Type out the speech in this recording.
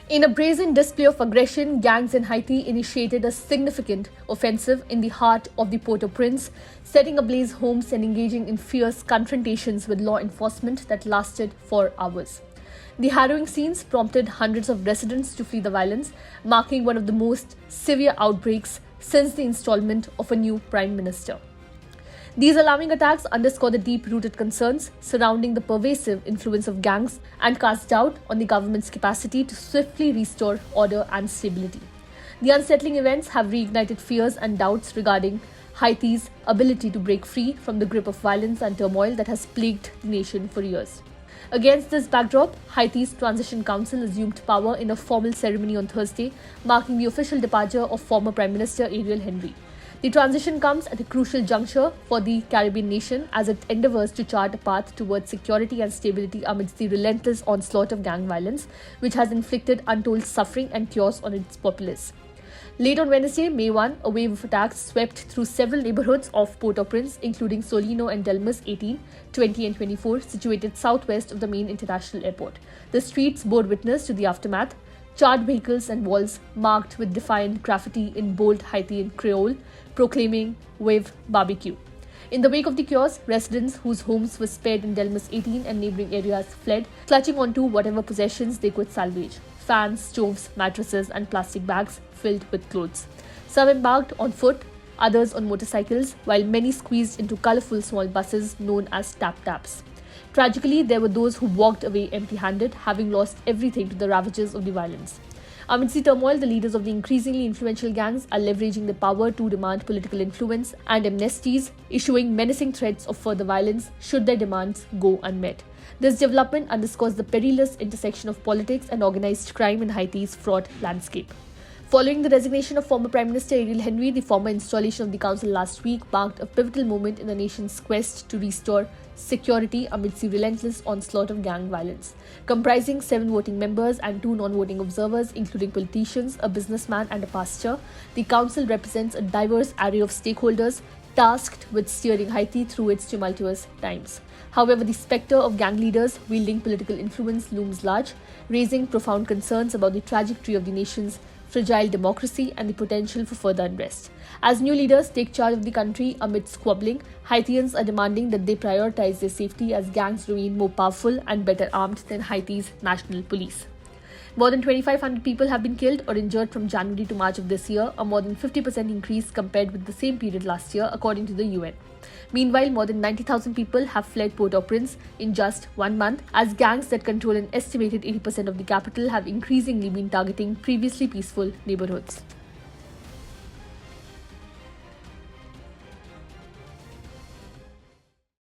In a brazen display of aggression, gangs in Haiti initiated a significant offensive in the heart of the Port-au-Prince, setting ablaze homes and engaging in fierce confrontations with law enforcement that lasted for hours. The harrowing scenes prompted hundreds of residents to flee the violence, marking one of the most severe outbreaks since the installment of a new prime minister. These alarming attacks underscore the deep-rooted concerns surrounding the pervasive influence of gangs and cast doubt on the government's capacity to swiftly restore order and stability. The unsettling events have reignited fears and doubts regarding Haiti's ability to break free from the grip of violence and turmoil that has plagued the nation for years. Against this backdrop, Haiti's Transition Council assumed power in a formal ceremony on Thursday, marking the official departure of former Prime Minister Ariel Henry. The transition comes at a crucial juncture for the Caribbean nation as it endeavors to chart a path towards security and stability amidst the relentless onslaught of gang violence, which has inflicted untold suffering and chaos on its populace. Late on Wednesday, May 1, a wave of attacks swept through several neighborhoods of Port-au-Prince, including Solino and Delmas 18, 20 and 24, situated southwest of the main international airport. The streets bore witness to the aftermath. Charred vehicles and walls marked with defiant graffiti in bold Haitian Creole, proclaiming "Vive Barbecue." In the wake of the chaos, residents whose homes were spared in Delmas 18 and neighboring areas fled, clutching onto whatever possessions they could salvage: fans, stoves, mattresses, and plastic bags filled with clothes. Some embarked on foot, others on motorcycles, while many squeezed into colorful small buses known as tap-taps. Tragically, there were those who walked away empty-handed, having lost everything to the ravages of the violence. Amidst the turmoil, the leaders of the increasingly influential gangs are leveraging their power to demand political influence and amnesties, issuing menacing threats of further violence should their demands go unmet. This development underscores the perilous intersection of politics and organized crime in Haiti's fraught landscape. Following the resignation of former Prime Minister Ariel Henry, the former installation of the council last week marked a pivotal moment in the nation's quest to restore security amidst the relentless onslaught of gang violence. Comprising 7 voting members and 2 non-voting observers, including politicians, a businessman and a pastor, the council represents a diverse array of stakeholders tasked with steering Haiti through its tumultuous times. However, the specter of gang leaders wielding political influence looms large, raising profound concerns about the trajectory of the nation's fragile democracy and the potential for further unrest. As new leaders take charge of the country amidst squabbling, Haitians are demanding that they prioritize their safety as gangs remain more powerful and better armed than Haiti's national police. More than 2,500 people have been killed or injured from January to March of this year, a more than 50% increase compared with the same period last year, according to the UN. Meanwhile, more than 90,000 people have fled Port-au-Prince in just 1 month, as gangs that control an estimated 80% of the capital have increasingly been targeting previously peaceful neighborhoods.